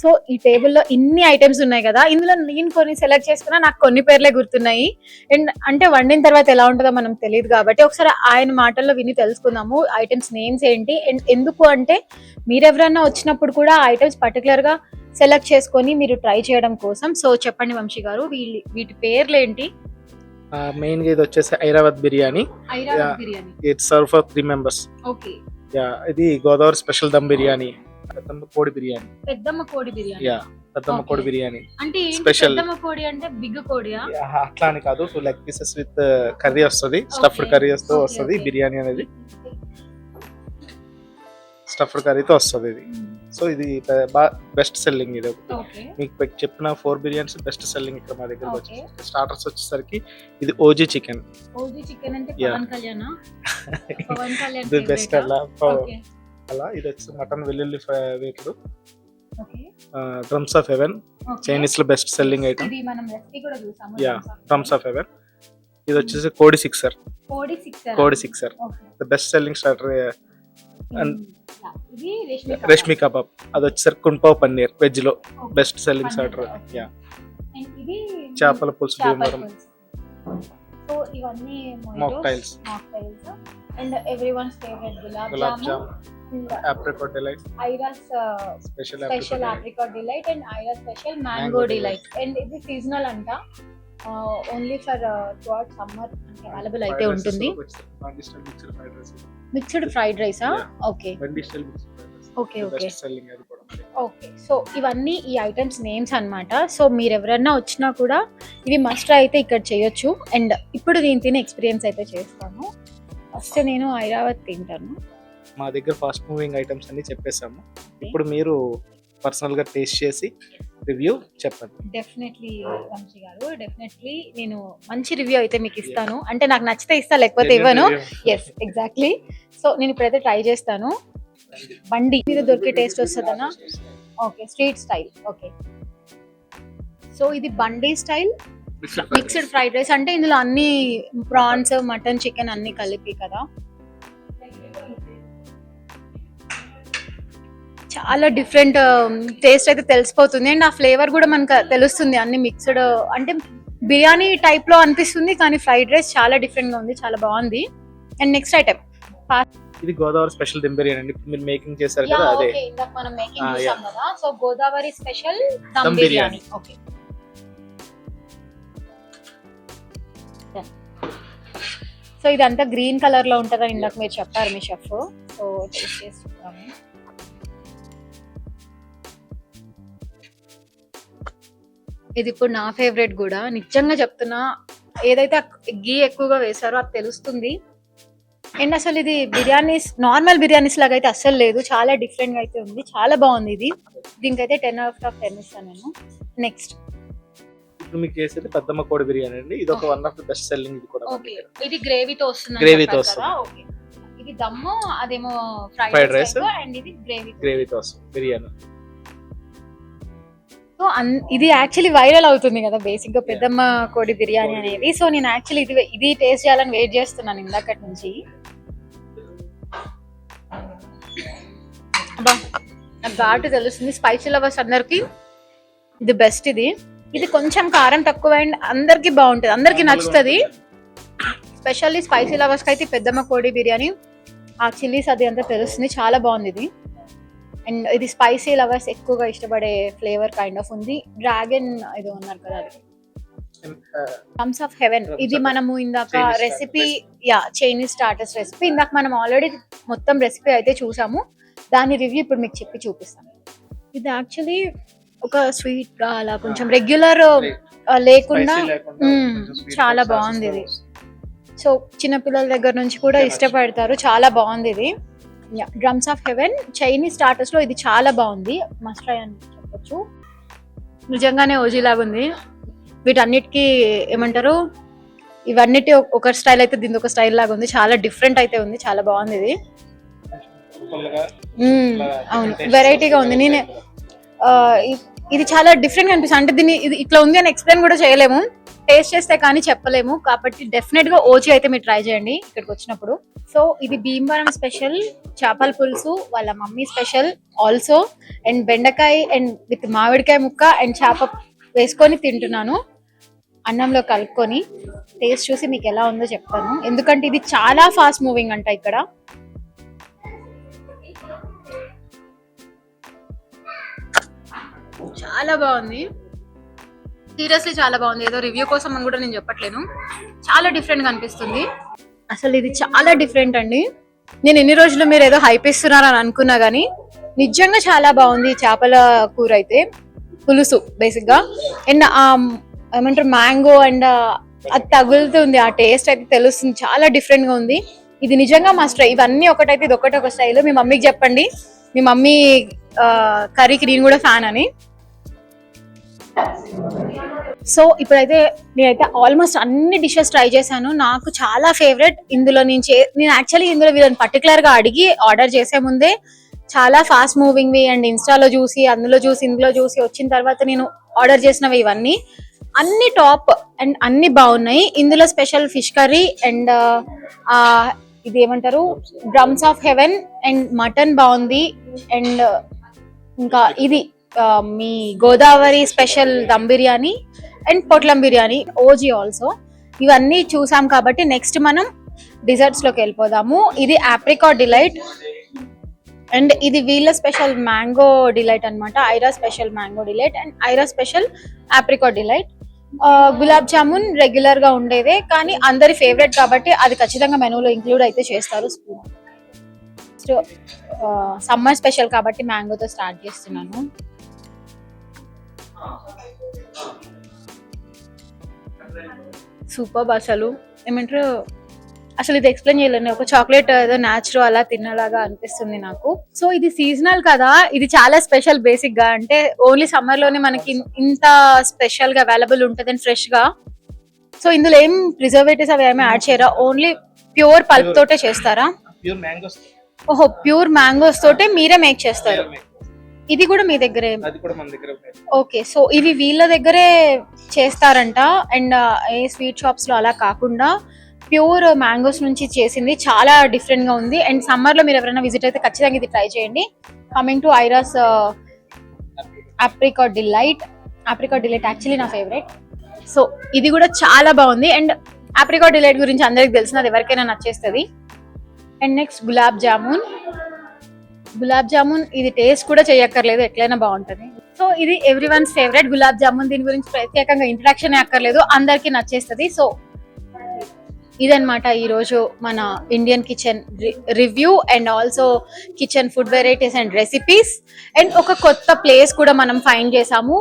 So ఈ టేబుల్లో ఇన్ని ఐటమ్స్ ఉన్నాయి కదా, ఇందులో నేను కొన్ని సెలెక్ట్ చేసుకున్నా, నాకు కొన్ని పేర్లే గుర్తున్నాయి. అండ్ అంటే వండిన తర్వాత ఎలా ఉంటుందో మనం తెలియదు కాబట్టి ఒకసారి ఆయన మాటల్లో విని తెలుసుకుందాము ఐటమ్స్ నేమ్స్ ఏంటి. అండ్ ఎందుకు అంటే మీరెవరన్నా వచ్చినప్పుడు కూడా ఐటమ్స్ పర్టికులర్ గా సెలెక్ట్ చేసుకొని మీరు ట్రై చేయడం కోసం. సో చెప్పండి వంశీ గారు, వీటి పేర్లు ఏంటి? మెయిన్ గా ఇది వచ్చేసి Airavat biryani. Airavat biryani. It's serve for 3 members. Okay. Yeah, ఇది గోదావరి స్పెషల్ దమ్ బిర్యానీ, పెద్దమ్మ కోడి బిర్యానీ. పెద్దమ్మ కోడి బిర్యానీ. యా, పెద్దమ్మ కోడి బిర్యానీ అంటే స్పెషల్. పెద్దమ్మ కోడి అంటే బిగ్ కోడియా? అట్లా అని కాదు, 2 leg pieces విత్ కర్రీ వస్తుంది, స్టఫ్డ్ కర్రీ తో వస్తుంది బిర్యానీ అనేది. స్టఫ్డ్ కర్రీతో వస్తుంది ఇది. సో ఇది బెస్ట్ సెల్లింగ్. ఇది ఒకటి మీకు చెప్పిన 4 బిర్యానీస్ బెస్ట్ సెల్లింగ్ ఇక్కడ మా దగ్గర వచ్చేసి. స్టార్టర్స్ వచ్చేసరికి ఇది ఓజీ చికెన్. ఓజీ చికెన్ అంటే పవన్ కళ్యాణ్. పవన్ కళ్యాణ్ ఇది బెస్ట్ అలా. ఇది వచ్చి మటన్ వెల్లుల్లి వేపుడు, డ్రమ్స్ ఆఫ్ హెవెన్, చైనీస్ లో బెస్ట్ సెల్లింగ్ ఐటమ్. ఇది మనం రెసిపీ కూడా చూసాము. Yeah, drums of heaven. ఇది వచ్చేసి కోడి sixer. The best selling starter. And reshmi kebab, అది వచ్చేసరికి కుంపావ్ పన్నీర్ వెజ్ లో బెస్ట్ సెల్లింగ్ స్టార్టర్. యా, చేపల పులుసు, భీమవరం. సో ఇవన్నీ mocktails and everyone's favourite gulab jamun, apricot delight, ఐరాస్ స్పెషల్ apricot delight and ఐరాస్ స్పెషల్ మ్యాంగో డిలైట్. అండ్ ఇది సీజనల్ అంట, ఓన్లీ ఫర్ థ్రూఅవుట్ సమ్మర్ అంటే అవైలబుల్ అయితే ఉంటుంది. మిక్స్డ్ ఫ్రైడ్ రైసా? Okay okay okay okay. So ఇవన్నీ ఈ ఐటమ్స్ నేమ్స్ అన్నమాట. సో మీరు ఎవరన్నా వచ్చినా కూడా ఇవి మస్ట్ అయితే ఇక్కడ చేయొచ్చు. అండ్ ఇప్పుడు నేను తినే ఎక్స్పీరియన్స్ అయితే చేస్తాను. ఫస్ట్ నేను ఐరావత్ తింటాను. మా దగ్గర ఫాస్ట్ మూవింగ్ ఐటమ్స్ అన్ని చెప్పేసాము. ఇప్పుడు మీరు పర్సనల్ గా టేస్ట్ చేసి రివ్యూ చెప్పండి. డెఫినెట్లీ వంశీ గారు, డెఫినెట్లీ నేను మంచి రివ్యూ అయితే మీకు ఇస్తాను. అంటే నాకు నచ్చితే ఇస్తా, లేకపోతే ఇవ్వను. Yes, exactly. సో నేను ఇప్పుడైతే ట్రై చేస్తాను. బండి మీద దొరికే టేస్ట్ వస్తుందన్నా? Okay, street style. Okay, so ఇది బండి స్టైల్ మిక్స్డ్ ఫ్రైడ్ రైస్. అంటే ఇందులో అన్ని ప్రాన్స్, మటన్, చికెన్ అన్ని కలిపి కదా. చాలా డిఫరెంట్ టేస్ట్ అయితే తెలిసిపోతుంది. అండ్ ఆ ఫ్లేవర్ కూడా మనకు తెలుస్తుంది. అన్ని మిక్స్డ్ అంటే బిర్యానీ టైప్ లో అనిపిస్తుంది, కానీ ఫ్రైడ్ రైస్ చాలా డిఫరెంట్ గా ఉంది, చాలా బాగుంది. అండ్ నెక్స్ట్ ఐటమ్ ఇది గోదావరి స్పెషల్ దమ్ బిర్యానీ అండి. మీరు మేకింగ్ చేశారు కదా, అదే ఇందాక మనం మేకింగ్ చేసాం కదా. So Godavari special dum biryani. Okay, so ఇదంతా గ్రీన్ కలర్ లో ఉంటదని ఇందాక మీరు చెప్పారు మీ షెఫ్. సో టేస్ట్ చేసి చూద్దాము. ఇది ఇప్పుడు నా ఫేవరెట్ కూడా, నిజంగా చెప్తున్నా. ఏదైతే గీ ఎక్కువగా వేసారో అది తెలుస్తుంది. అండ్ అసలు ఇది బిర్యానీస్, నార్మల్ బిర్యానీస్ లాగా అయితే అస్సలు లేదు, చాలా డిఫరెంట్ గా అయితే ఉంది, చాలా బాగుంది. ఇది దీనికైతే 10/10 ఇస్తాను నేను. నెక్స్ట్ మీకు చేసేది పెద్దమ్మ కోడి బిర్యానీ అండి. ఇది ఒక one of the best selling. ఇది కూడా ఓకే, ఇది గ్రేవీతో వస్తుంది. గ్రేవీతో వస్తుంది. ఓకే, ఇది దమ్ము, అదేమో ఫ్రైడ్ రైస్, అండ్ ఇది గ్రేవీతో వస్తుంది బిర్యానీ. సో ఇది యాక్చువల్లీ వైరల్ అవుతుంది కదా బేసిక్ గా పెద్దమ్మ కోడి బిర్యానీ అనేది. సో నేను యాక్చువల్లీ ఇది టేస్ట్ చేయాలని వెయిట్ చేస్తున్నాను ఇందాకటి నుంచి. అబ్బా, నాకు ఘాటు తెలుస్తుంది. స్పైసీ లవర్స్ అందరికి ఇది బెస్ట్. ఇది కొంచెం కారం తక్కువ అండ్ అందరికి బాగుంటుంది, అందరికి నచ్చుతుంది. స్పెషల్లీ స్పైసీ లవర్స్ కి అయితే పెద్దమ్మ కోడి బిర్యానీ, ఆ చిల్లీస్ అది అంతా తెలుస్తుంది, చాలా బాగుంది ఇది. అండ్ ఇది స్పైసీ లవర్స్ ఎక్కువగా ఇష్టపడే ఫ్లేవర్ కైండ్ ఆఫ్ ఉంది. డ్రాగన్ ఇది ఉన్నారు కదా, అది డ్రమ్స్ ఆఫ్ హెవెన్. ఇది మనము ఇందాక రెసిపీ, చైనీస్ స్టార్టర్స్ రెసిపీ, ఇందాక మనం ఆల్రెడీ మొత్తం రెసిపీ అయితే చూసాము. దాని రివ్యూ ఇప్పుడు మీకు చెప్పి చూపిస్తాను. ఇది యాక్చువల్లీ ఒక స్వీట్ గా అలా కొంచెం రెగ్యులర్ లేకుండా చాలా బాగుంది ఇది. సో చిన్నపిల్లల దగ్గర నుంచి కూడా ఇష్టపడతారు, చాలా బాగుంది ఇది. Drums of heaven Chinese starters లో ఇది చాలా బాగుంది, మస్ట్ ట్రై అని చెప్పొచ్చు. నిజంగానే ఓజీ లాగా ఉంది. వీటన్నిటికీ ఏమంటారు, ఇవన్నిటి ఒక స్టైల్ అయితే దీని ఒక స్టైల్ లాగా ఉంది, చాలా డిఫరెంట్ అయితే ఉంది, చాలా బాగుంది ఇది. అవును, వెరైటీగా ఉంది. ఇది చాలా డిఫరెంట్ గా అనిపిస్తుంది. అంటే దీన్ని ఇది ఇట్లా ఉంది అని ఎక్స్ప్లెయిన్ కూడా చేయలేము, టేస్ట్ చేస్తే కానీ చెప్పలేము, కాబట్టి డెఫినెట్ గా ఓజీ అయితే మీరు ట్రై చేయండి ఇక్కడికి వచ్చినప్పుడు. సో ఇది భీమవరం స్పెషల్ చేపల పులుసు, వాళ్ళ మమ్మీ స్పెషల్ ఆల్సో. అండ్ బెండకాయ అండ్ విత్ మామిడికాయ ముక్క అండ్ చేప వేసుకొని తింటున్నాను అన్నంలో కలుపుకొని. టేస్ట్ చూసి మీకు ఎలా ఉందో చెప్తాను, ఎందుకంటే ఇది చాలా ఫాస్ట్ మూవింగ్ అంట ఇక్కడ. చాలా బాగుంది, సీరియస్లీ చాలా బాగుంది. ఏదో రివ్యూ కోసం అని కూడా నేను చెప్పట్లేను, చాలా డిఫరెంట్ గా అనిపిస్తుంది. అసలు ఇది చాలా డిఫరెంట్ అండి. నేను ఎన్ని రోజులు మీరు ఏదో హైప్ ఇస్తున్నారని అనుకున్నా గానీ నిజంగా చాలా బాగుంది చేపల కూర అయితే, పులుసు బేసిక్ గా. అండ్ ఏమంటారు మ్యాంగో అండ్ అది తగులుతుంది, ఆ టేస్ట్ అయితే తెలుస్తుంది, చాలా డిఫరెంట్ గా ఉంది. ఇది నిజంగా మస్ట్ ట్రై. ఇవన్నీ ఒకటైతే ఇది ఒకటి ఒక స్టైల్. మీ మమ్మీకి చెప్పండి, మీ మమ్మీ కర్రీకి నేను కూడా ఫ్యాన్ అని. సో ఇప్పుడైతే నేనైతే ఆల్మోస్ట్ అన్ని డిషెస్ ట్రై చేశాను. నాకు చాలా ఫేవరెట్ ఇందులో నేను యాక్చువల్లీ ఇందులో వీళ్ళని పర్టికులర్ గా అడిగి ఆర్డర్ చేసే ముందే చాలా ఫాస్ట్ మూవింగ్ వి అండ్ ఇన్స్టాలో చూసి అందులో చూసి ఇందులో చూసి వచ్చిన తర్వాత నేను ఆర్డర్ చేసినవి ఇవన్నీ అన్ని టాప్ అండ్ అన్ని బాగున్నాయి. ఇందులో స్పెషల్ ఫిష్ కర్రీ అండ్ ఇది ఏమంటారు drums of heaven and mutton బాగుంది. అండ్ ఇంకా ఇది మీ Godavari special dum biryani and పొట్లం బిర్యానీ ఓజీ ఆల్సో. ఇవన్నీ చూసాం కాబట్టి నెక్స్ట్ మనం డిజర్ట్స్ లోకి వెళ్ళిపోదాము. ఇది ఆప్రికాట్ డిలైట్ అండ్ ఇది వీళ్ళ స్పెషల్ మ్యాంగో డిలైట్ అన్నమాట. Aira special mango delight and Aira special apricot delight. Gulab jamun regular గా ఉండేదే, కానీ అందరి ఫేవరెట్ కాబట్టి అది ఖచ్చితంగా మెనూలో ఇంక్లూడ్ అయితే చేస్తారు. స్పూన్ సమ్మర్ స్పెషల్ కాబట్టి మ్యాంగోతో స్టార్ట్ చేస్తున్నాను. సూపర్ అసలు ఏమంటారు, అసలు ఇది ఎక్స్ప్లెయిన్ చేయలేను. ఒక చాక్లెట్ ఏదో న్యాచురల్ అలా తిన్నలాగా అనిపిస్తుంది నాకు. సో ఇది సీజనల్ కదా, ఇది చాలా స్పెషల్ బేసిక్ గా. అంటే ఓన్లీ సమ్మర్ లోనే మనకి ఇంత స్పెషల్ గా అవైలబుల్ ఉంటుంది అండ్ ఫ్రెష్ గా. సో ఇందులో ఏం ప్రిజర్వేటివ్స్ అవి ఏమి యాడ్ చేయరా, ఓన్లీ ప్యూర్ పల్ప్ తోటే చేస్తారా? ఓహో, ప్యూర్ మ్యాంగోస్ తోటే మీరే మేక్ చేస్తారు. ఇది కూడా మీ దగ్గరే? ఓకే, సో ఇవి వీళ్ళ దగ్గరే చేస్తారంట. అండ్ ఏ స్వీట్ షాప్స్ లో అలా కాకుండా ప్యూర్ మ్యాంగోస్ నుంచి చేసింది, చాలా డిఫరెంట్ గా ఉంది. అండ్ సమ్మర్ లో మీరు ఎవరైనా విజిట్ అయితే ఖచ్చితంగా ఇది ట్రై చేయండి. Coming to Aira's apricot delight. Apricot delight actually నా ఫేవరెట్. సో ఇది కూడా చాలా బాగుంది. అండ్ ఆప్రికాట్ డిలైట్ గురించి అందరికి తెలిసినది, ఎవరికైనా నచ్చేస్తుంది. And next gulab jamun. గులాబ్ జామున్ ఇది టేస్ట్ కూడా చేయక్కర్లేదు, ఎట్లయినా బాగుంటది. సో ఇది everyone's favourite gulab jamun. దీని గురించి ప్రత్యేకంగా ఇంట్రడక్షన్ అక్కర్లేదు, అందరికి నచ్చేస్తుంది. సో ఇదన్నమాట ఈ రోజు మన Indian kitchen review and also kitchen food varieties and recipes. And ఒక కొత్త ప్లేస్ కూడా మనం ఫైండ్ చేసాము.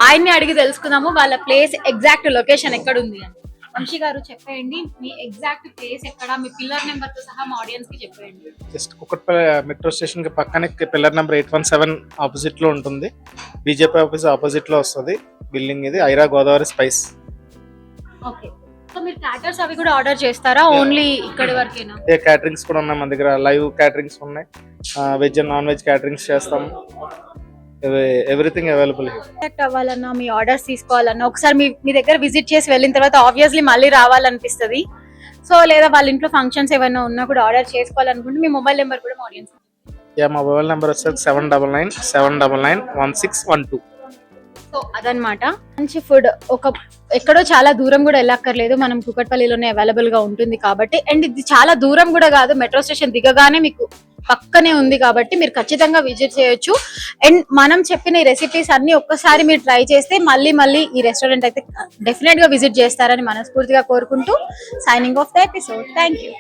ఆయన్ని అడిగి తెలుసుకుందాము వాళ్ళ ప్లేస్ ఎగ్జాక్ట్ లొకేషన్ ఎక్కడ ఉంది అని. వంశీ గారు చెప్పేయండి, మీ ఎగ్జాక్ట్ ప్లేస్ ఎక్కడ, మీ పిల్లర్ నెంబర్ తో సహా మా ఆడియన్స్ కి చెప్పేయండి. జస్ట్ కుకట్పల్లి మెట్రో స్టేషన్ కి పక్కనే పిల్లర్ నెంబర్ 817 ఆపోజిట్ లో ఉంటుంది. బీజేపీ ఆఫీస్ ఆపోజిట్ లో వస్తుంది బిల్డింగ్. ఇది Aira Godavari spice. Okay, so మీరు క్యాటర్స్ అవి కూడా ఆర్డర్ చేస్తారా, ఓన్లీ ఇక్కడి వరకేనా? ఏ క్యాటరింగ్స్ కూడా ఉన్నాయి మన దగ్గర, లైవ్ క్యాటరింగ్స్ ఉన్నాయి, veg and non veg caterings చేస్తాం. Everything available. కాంటాక్ట్ అవ్వాలన్నా, మీ ఆర్డర్స్ తీసుకోవాలన్నా ఒకసారి మీ దగ్గర విజిట్ చేసి వెళ్ళిన తర్వాత ఆబ్వియస్లీ మళ్ళీ రావాలనిపిస్తుంది. సో లేదా వాళ్ళ ఇంట్లో ఫంక్షన్స్ ఏమైనా ఉన్నా కూడా ఆర్డర్ చేసుకోవాలనుకుంటే మీ మొబైల్ నెంబర్ కూడా ఆడియన్స్. మా మొబైల్ నెంబర్ వచ్చేసి 799-799-1612. సో అదనమాట. మంచి ఫుడ్ ఎక్కడో చాలా దూరం కూడా వెళ్ళక్కర్లేదు, మనం కుకట్పల్లిలోనే అవైలబుల్ గా ఉంటుంది కాబట్టి. అండ్ ఇది చాలా దూరం కూడా కాదు, మెట్రో స్టేషన్ దిగగానే మీకు పక్కనే ఉంది కాబట్టి మీరు ఖచ్చితంగా విజిట్ చేయొచ్చు. అండ్ మనం చెప్పిన ఈ రెసిపీస్ అన్ని ఒక్కసారి మీరు ట్రై చేస్తే మళ్ళీ ఈ రెస్టారెంట్ అయితే డెఫినెట్ గా విజిట్ చేస్తారని మనస్ఫూర్తిగా కోరుకుంటూ signing off the episode. Thank you.